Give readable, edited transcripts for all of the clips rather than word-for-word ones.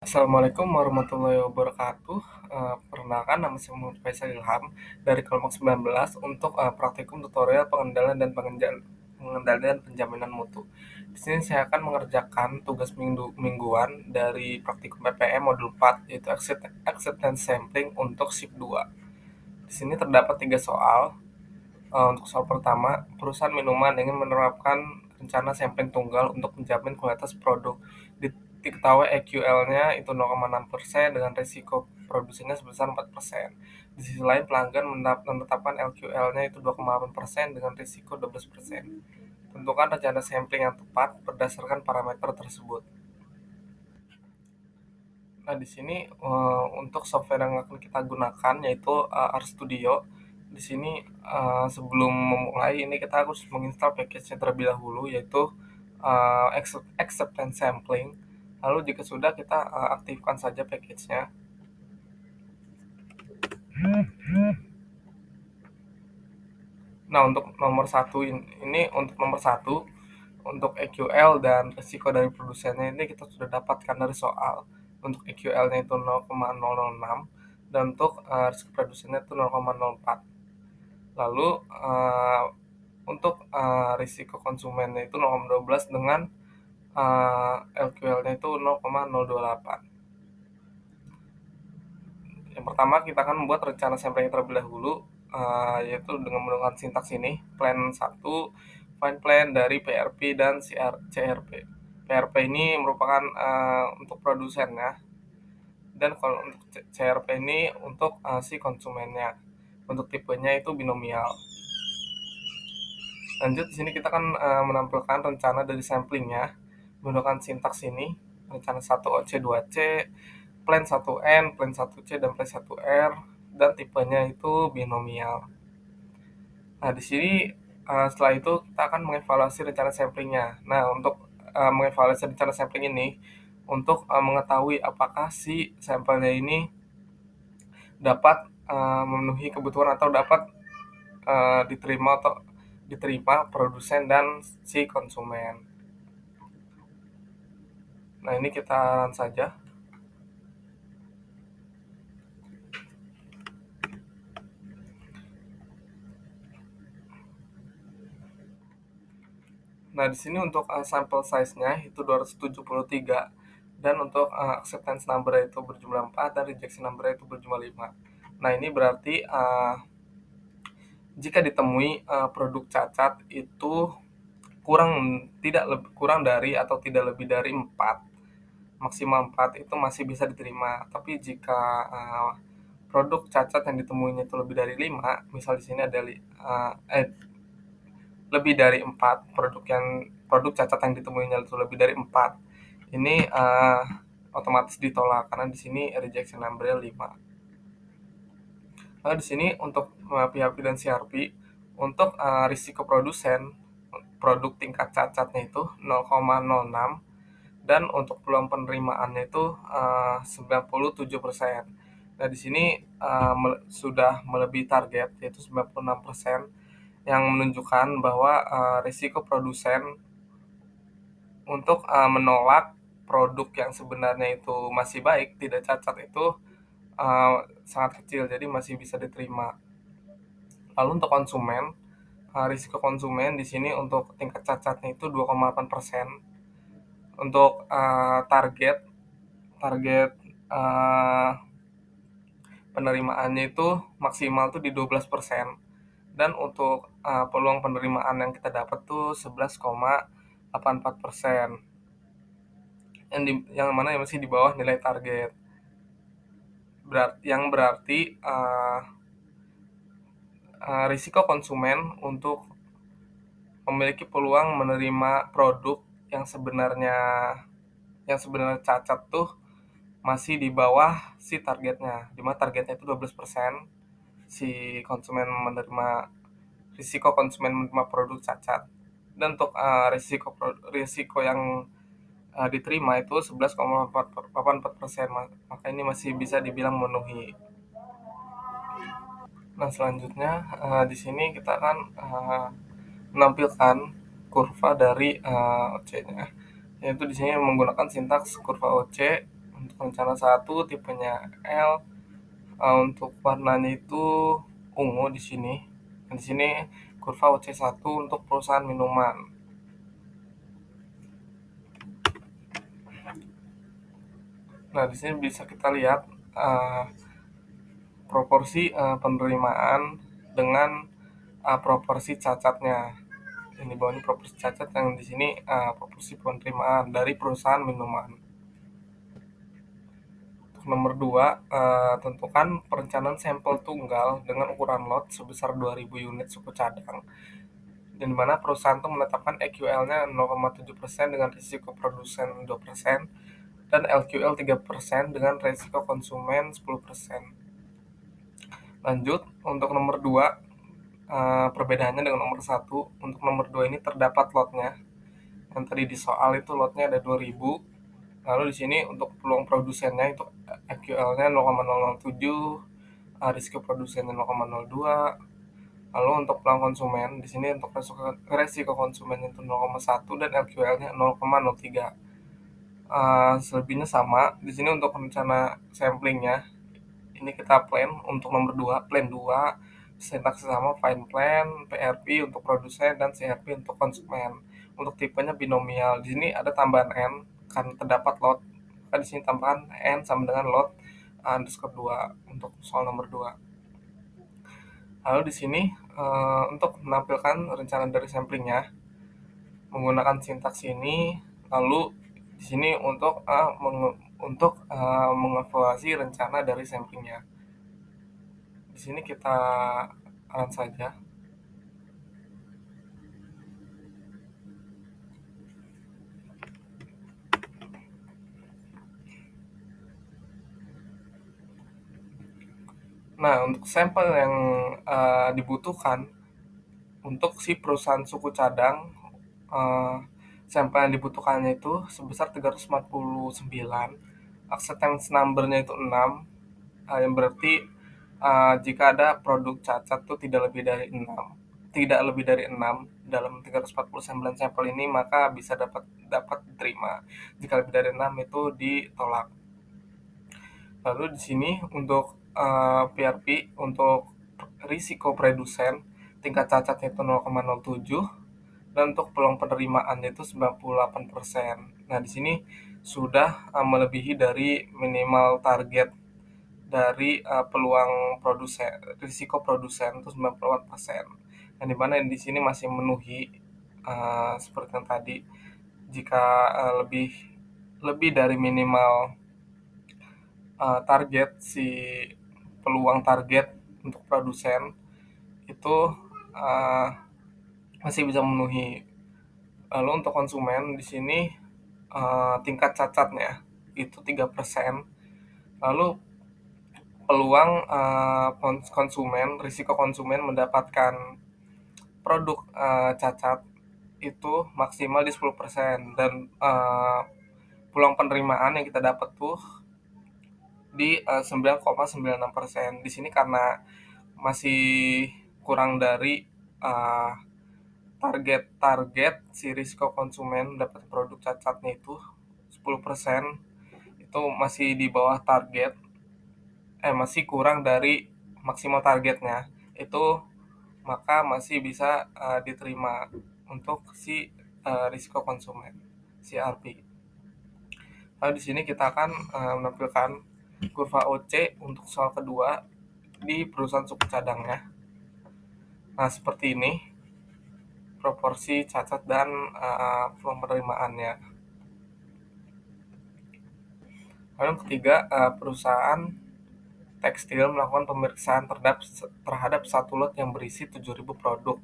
Assalamualaikum warahmatullahi wabarakatuh. Perkenalkan, nama saya Muhammad Faisal Ilham dari kelompok 19 untuk praktikum tutorial pengendalian dan pengendalian penjaminan mutu. Di sini saya akan mengerjakan tugas mingguan dari praktikum PPM modul 4 yaitu acceptance sampling untuk shift 2. Di sini terdapat 3 soal. Untuk soal pertama, perusahaan minuman ingin menerapkan rencana sampling tunggal untuk menjamin kualitas produk. Diketahui EQL-nya itu 0,6% dengan risiko produksinya sebesar 4%. Di sisi lain, pelanggan menetapkan LQL-nya itu 2,8% dengan risiko 12%. Tentukan rencana sampling yang tepat berdasarkan parameter tersebut. Nah, di sini untuk software yang akan kita gunakan yaitu RStudio. Di sini sebelum memulai ini kita harus menginstal package-nya terlebih dahulu yaitu acceptance sampling. Lalu jika sudah kita aktifkan saja package-nya. Nah, untuk nomor satu ini untuk nomor satu untuk EQL dan risiko dari produsennya ini kita sudah dapatkan dari soal. Untuk EQL-nya itu 0,006 dan untuk risiko produsennya itu 0,04. Lalu untuk risiko konsumennya itu 0,12 dengan LQL-nya itu 0,028. Yang pertama kita akan membuat rencana sampling terlebih dahulu, yaitu dengan menggunakan sintaks ini, plan 1, find plan dari PRP dan CRP. PRP ini merupakan untuk produsennya, dan kalau untuk CRP ini untuk si konsumennya. Untuk tipenya itu binomial. Lanjut, di sini kita akan menampilkan rencana dari samplingnya menggunakan sintaks ini, rencana 1OC, 2C, plan 1N, plan 1C, dan plan 1R, dan tipenya itu binomial. Nah, di sini setelah itu kita akan mengevaluasi rencana samplingnya. Nah, untuk mengevaluasi rencana sampling ini, untuk mengetahui apakah si sampelnya ini dapat memenuhi kebutuhan atau dapat diterima produsen dan si konsumen. Nah, ini kita run saja. Nah, di sini untuk sampel size-nya itu 273 dan untuk acceptance number itu berjumlah 4 dan rejection number itu berjumlah 5. Nah, ini berarti jika ditemui produk cacat itu kurang dari atau tidak lebih dari 4, maksimal 4 itu masih bisa diterima. Tapi jika produk cacat yang ditemuinya itu lebih dari 5, misal di sini ada lebih dari 4 produk cacat yang ditemuinya itu lebih dari 4, ini otomatis ditolak karena di sini rejection number 5. Nah, di sini untuk PHP dan CRP untuk risiko produsen produk tingkat cacatnya itu 0,06 dan untuk peluang penerimaannya itu 97%. Nah, di sini sudah melebihi target yaitu 96%, yang menunjukkan bahwa risiko produsen untuk menolak produk yang sebenarnya itu masih baik, tidak cacat, itu sangat kecil, jadi masih bisa diterima. Lalu untuk konsumen, risiko konsumen di sini untuk tingkat cacatnya itu 2,8%. Untuk target penerimaannya itu maksimal tuh di 12%. Dan untuk peluang penerimaan yang kita dapat tuh 11,84%. Yang mana masih di bawah nilai target. Yang berarti risiko konsumen untuk memiliki peluang menerima produk yang sebenarnya cacat tuh masih di bawah si targetnya, di mana targetnya itu 12%. Si konsumen risiko konsumen menerima produk cacat. Dan untuk risiko yang diterima itu 11,84%, maka ini masih bisa dibilang memenuhi. Nah, selanjutnya di sini kita akan menampilkan kurva dari OC-nya, yaitu di sini menggunakan sintaks kurva OC Untuk rencana 1 tipenya L, untuk warnanya itu ungu di sini. Dan di sini kurva OC1 untuk perusahaan minuman. Nah, di sini bisa kita lihat proporsi penerimaan dengan proporsi cacatnya. Ini bawah ini proporsi cacat, yang di sini proporsi penerimaan dari perusahaan minuman. Untuk nomor 2, tentukan perencanaan sampel tunggal dengan ukuran lot sebesar 2.000 unit suku cadang, di mana perusahaan itu menetapkan EQL-nya 0,7% dengan risiko produsen 2% dan LQL 3% dengan risiko konsumen 10%. Lanjut, untuk nomor 2, perbedaannya dengan nomor 1. Untuk nomor 2 ini terdapat lotnya. Yang tadi di soal itu lotnya ada 2.000. Lalu di sini untuk peluang produsennya itu EQL-nya 0,007, risiko produsennya 0,02. Lalu untuk peluang konsumen di sini untuk risiko konsumen itu 0,1 dan LQL-nya 0,03. Selebihnya sama. Di sini untuk rencana samplingnya ini kita plan untuk nomor 2, plan 2 sintaks sama fine plan, PRP untuk produsen dan CRP untuk konsumen. Untuk tipenya binomial. Di sini ada tambahan n karena terdapat lot. Maka di sini tambahan n sama dengan lot underscore 2 untuk soal nomor 2. Lalu di sini untuk menampilkan rencana dari samplingnya menggunakan sintaks ini, lalu di sini untuk mengevaluasi rencana dari samplingnya. Di sini kita run saja. Nah, untuk sampel yang dibutuhkan untuk si perusahaan suku cadang, sampel yang dibutuhkannya itu sebesar 349. Acceptance number-nya itu 6, yang berarti jika ada produk cacat itu tidak lebih dari 6 dalam 349 sampel ini, maka bisa dapat diterima. Jika lebih dari 6 itu ditolak. Lalu di sini untuk PRP untuk risiko produsen tingkat cacatnya itu 0,07 dan untuk peluang penerimaannya itu 98%. Nah, di sini sudah melebihi dari minimal target dari peluang produsen, risiko produsen itu 98%. Yang dimana di sini masih memenuhi seperti yang tadi, jika lebih dari minimal target si peluang target untuk produsen itu masih bisa memenuhi. Lalu untuk konsumen di sini tingkat cacatnya itu 3%. Lalu peluang risiko konsumen mendapatkan produk cacat itu maksimal di 10% dan peluang penerimaan yang kita dapat tuh di 9,96%. Di sini karena masih kurang dari target si risiko konsumen dapat produk cacatnya itu 10%, itu masih di bawah target, masih kurang dari maksimal targetnya itu, maka masih bisa diterima untuk si risiko konsumen CRP. Lalu di sini kita akan menampilkan kurva OC untuk soal kedua di perusahaan suku cadangnya. Nah, seperti ini proporsi cacat dan peluang penerimaannya. Lalu yang ketiga, perusahaan tekstil melakukan pemeriksaan terhadap satu lot yang berisi 7.000 produk.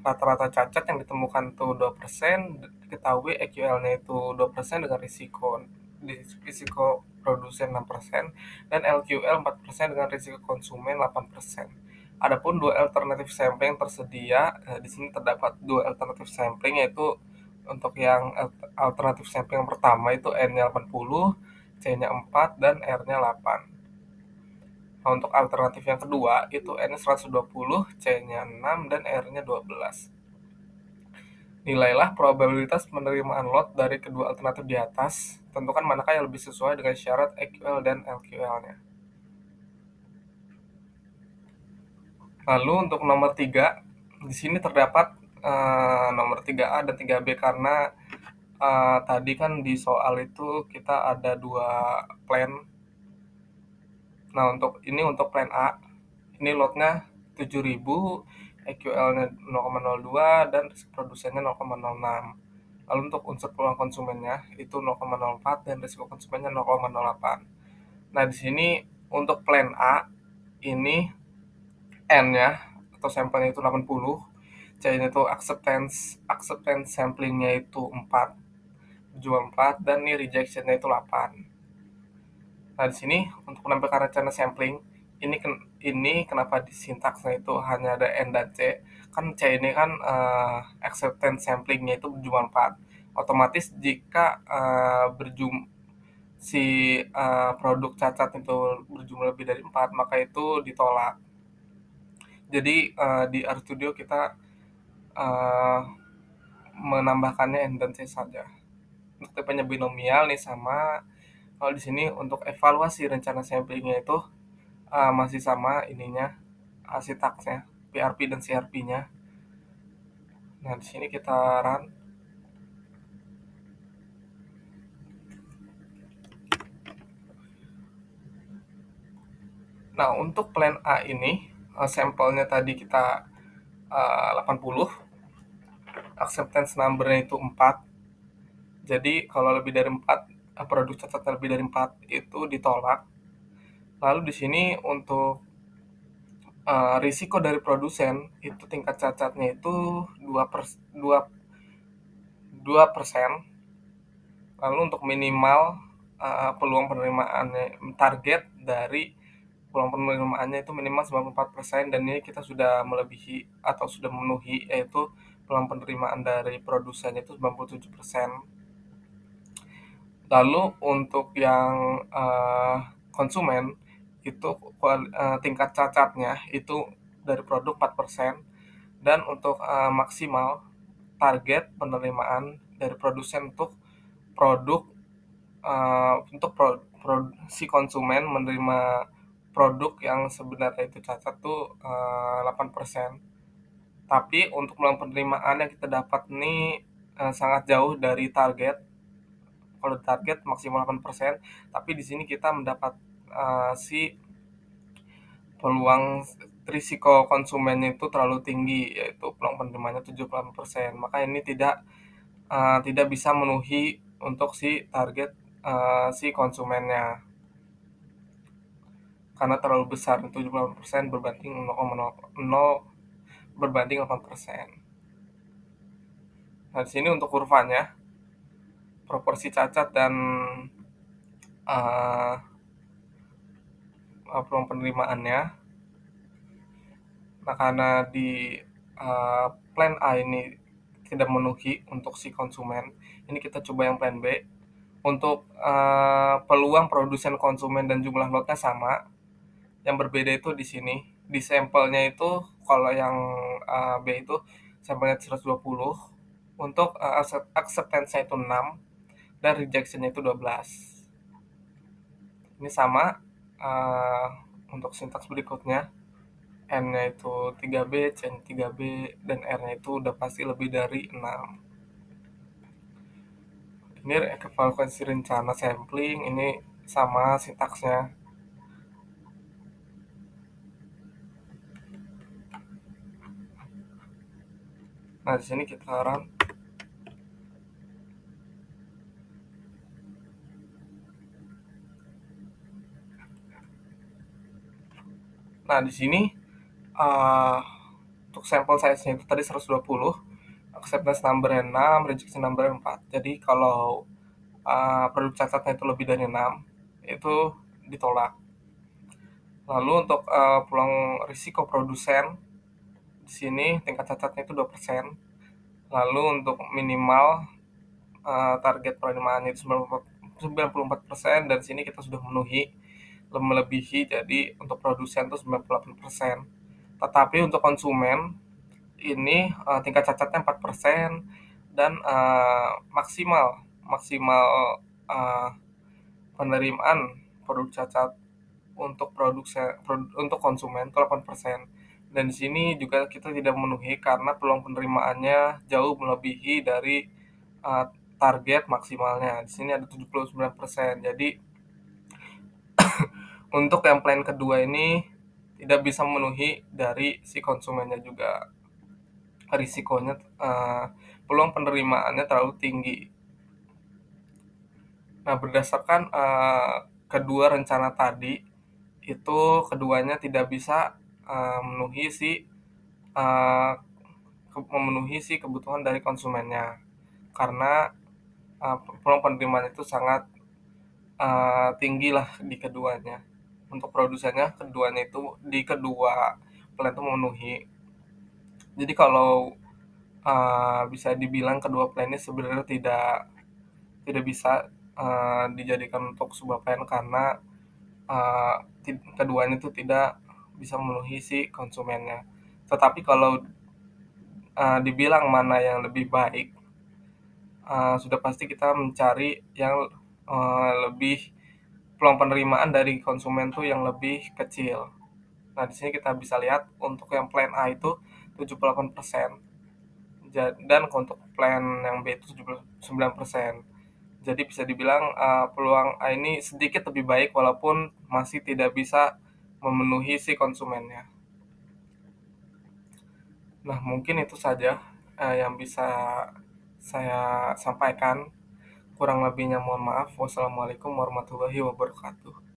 Rata-rata cacat yang ditemukan itu 2%, diketahui EQL-nya itu 2% dengan risiko produsen 6%, dan LQL 4% dengan risiko konsumen 8%. Adapun dua alternatif sampling yang tersedia, di sini terdapat dua alternatif sampling, yaitu untuk yang alternatif sampling yang pertama itu N-nya 80, C-nya 4, dan R-nya 8. Nah, untuk alternatif yang kedua itu N-nya 120, C-nya 6, dan R-nya 12. Nilailah probabilitas penerimaan lot dari kedua alternatif di atas. Tentukan manakah yang lebih sesuai dengan syarat EQL dan LQL-nya. Lalu untuk nomor 3, di sini terdapat nomor 3A dan 3B karena tadi kan di soal itu kita ada 2 plan. Nah, untuk plan A, ini lotnya 7.000, EQL-nya 0,02 dan risiko produsennya 0,06. Lalu untuk unsur peluang konsumennya itu 0,04 dan risiko konsumennya 0,08. Nah, di sini untuk plan A ini N-nya atau sampelnya itu 80, C-nya itu acceptance samplingnya itu 4, jual 4, dan ini rejection-nya itu 8. Nah, di sini untuk menampilkan rencana sampling, ini ini kenapa di sintaksnya itu hanya ada N dan C? Kan C ini kan acceptance samplingnya itu berjumlah 4. Otomatis jika si produk cacat itu berjumlah lebih dari 4, maka itu ditolak. Jadi di RStudio kita uh, menambahkannya N dan C saja. Untuk tipenya binomial nih sama. Kalau di sini untuk evaluasi rencana samplingnya itu masih sama ininya, sintaksnya, PRP dan CRP-nya. Nah, di sini kita run. Nah, untuk plan A ini, sampelnya tadi kita 80, acceptance number-nya itu 4. Jadi, kalau lebih dari 4, produk cacat lebih dari 4 itu ditolak. Lalu di sini untuk risiko dari produsen itu tingkat cacatnya itu 2%. Lalu untuk minimal peluang penerimaannya, target dari peluang penerimaannya itu minimal 94%, dan ini kita sudah melebihi atau sudah memenuhi, yaitu peluang penerimaan dari produsennya itu 97%. Lalu untuk yang konsumen itu tingkat cacatnya itu dari produk 4%, dan untuk maksimal target penerimaan dari produsen untuk produk si konsumen menerima produk yang sebenarnya itu cacat tuh 8%. Tapi untuk peluang penerimaan yang kita dapat ini sangat jauh dari target. Kalau target maksimal 8%, tapi di sini kita mendapat si peluang risiko konsumennya itu terlalu tinggi, yaitu peluang penerimaannya 78%. Maka ini tidak bisa memenuhi untuk si target si konsumennya karena terlalu besar, 78% berbanding 0,0 berbanding 8%. Nah, di sini untuk kurvanya, proporsi cacat dan uh, peluang penerimaannya. Nah, karena di plan A ini tidak memenuhi untuk si konsumen, ini kita coba yang plan B. Untuk peluang produsen, konsumen, dan jumlah lotnya sama. Yang berbeda itu di sini. Di sampelnya itu, kalau yang B itu sampelnya 120, untuk acceptance-nya itu 6, dan rejection-nya itu 12. Ini sama untuk sintaks berikutnya. N-nya itu 3B, C-nya 3B, dan R-nya itu udah pasti lebih dari 6. Ini evaluasi rencana sampling, ini sama sintaksnya. Nah, di sini kita run. Nah, di sini untuk sampel size-nya itu tadi 120, acceptance number-nya 6, rejection number-nya 4. Jadi kalau produk cacatnya itu lebih dari 6, itu ditolak. Lalu untuk peluang risiko produsen, di sini tingkat cacatnya itu 2%. Lalu untuk minimal target penerimaan itu 94%, dan sini kita sudah memenuhi, melebihi, jadi untuk produsen itu 98%. Tetapi untuk konsumen ini tingkat cacatnya 4%, dan maksimal eee, penerimaan produk cacat untuk konsumen itu 8%. Dan di sini juga kita tidak memenuhi karena peluang penerimaannya jauh melebihi dari, eee, target maksimalnya. Di sini ada 79%. Jadi untuk yang plan kedua ini tidak bisa memenuhi dari si konsumennya juga. Risikonya, peluang penerimaannya terlalu tinggi. Nah, berdasarkan, kedua rencana tadi, itu keduanya tidak bisa, memenuhi eee, memenuhi si kebutuhan dari konsumennya. Karena, peluang penerimaan itu sangat, tinggi lah di keduanya. Untuk produsennya, keduanya itu di kedua plan itu memenuhi. Jadi kalau, bisa dibilang kedua plan ini sebenarnya tidak tidak bisa, dijadikan untuk sebuah plan karena, eee, keduanya itu tidak bisa memenuhi si konsumennya. Tetapi kalau, dibilang mana yang lebih baik, sudah pasti kita mencari yang, lebih peluang penerimaan dari konsumen tuh yang lebih kecil. Nah, di sini kita bisa lihat untuk yang plan A itu 78%, dan untuk plan yang B itu 79%. Jadi bisa dibilang, peluang A ini sedikit lebih baik walaupun masih tidak bisa memenuhi si konsumennya. Nah, mungkin itu saja, yang bisa saya sampaikan. Kurang lebihnya mohon maaf. Wassalamualaikum warahmatullahi wabarakatuh.